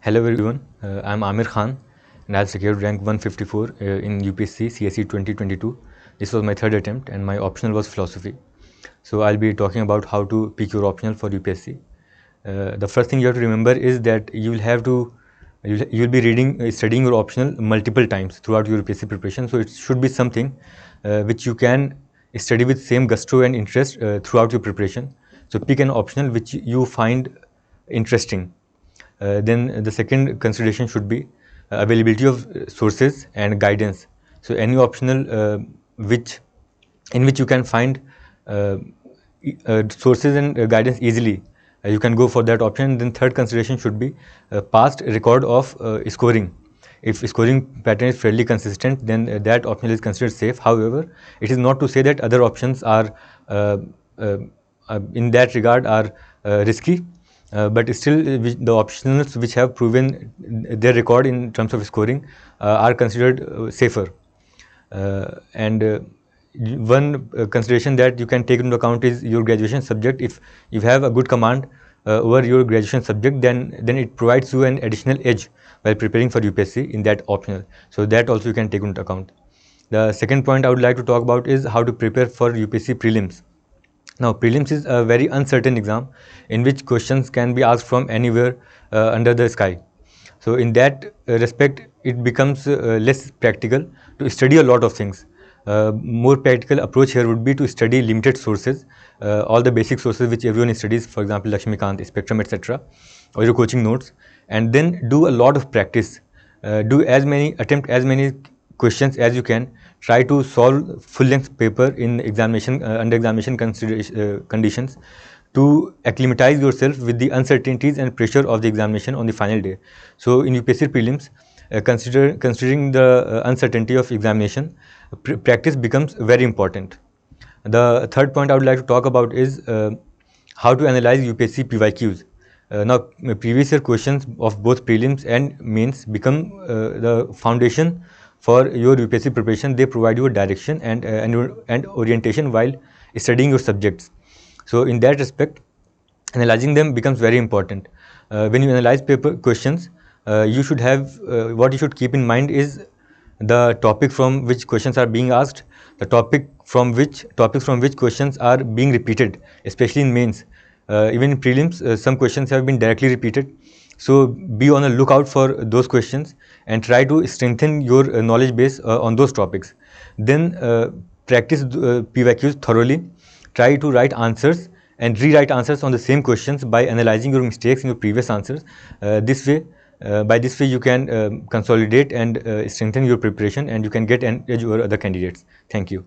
Hello everyone, I'm Aamir Khan and I've secured rank 154 in UPSC CSE 2022. This was my third attempt and my optional was philosophy. So I'll be talking about how to pick your optional for UPSC. The first thing you have to remember is that you'll be studying your optional multiple times throughout your UPSC preparation. So it should be something which you can study with same gusto and interest throughout your preparation. So pick an optional which you find interesting. Then the second consideration should be availability of sources and guidance. So any optional in which you can find uh, sources and guidance easily, you can go for that option. Then third consideration should be past record of scoring. If scoring pattern is fairly consistent, then that option is considered safe. However, it is not to say that other options are in that regard are risky. But still, the optionals which have proven their record in terms of scoring are considered safer. And one consideration that you can take into account is your graduation subject. If you have a good command over your graduation subject, then it provides you an additional edge while preparing for UPSC in that optional. So that also you can take into account. The second point I would like to talk about is how to prepare for UPSC prelims. Now, prelims is a very uncertain exam in which questions can be asked from anywhere under the sky. So, in that respect, it becomes less practical to study a lot of things. More practical approach here would be to study limited sources, all the basic sources which everyone studies, for example, Lakshmikant, Spectrum, etc., or your coaching notes, and then do a lot of practice. Attempt as many questions as you can. Try to solve full-length paper in examination under examination conditions to acclimatize yourself with the uncertainties and pressure of the examination on the final day. So in UPSC prelims, considering the uncertainty of examination, practice becomes very important. The third point I would like to talk about is how to analyze UPSC PYQs. Now, previous year questions of both prelims and mains become the foundation for your UPSC preparation. They provide you a direction and orientation while studying your subjects. So, in that respect, analyzing them becomes very important. When you analyze paper questions, you should have what you should keep in mind is the topic from which questions are being asked, the topics from which questions are being repeated, especially in mains. Even in prelims, some questions have been directly repeated. So be on the lookout for those questions and try to strengthen your knowledge base on those topics. Then practice PYQs thoroughly. Try to write answers and rewrite answers on the same questions by analyzing your mistakes in your previous answers. By this way, you can consolidate and strengthen your preparation, and you can get an edge over other candidates. Thank you.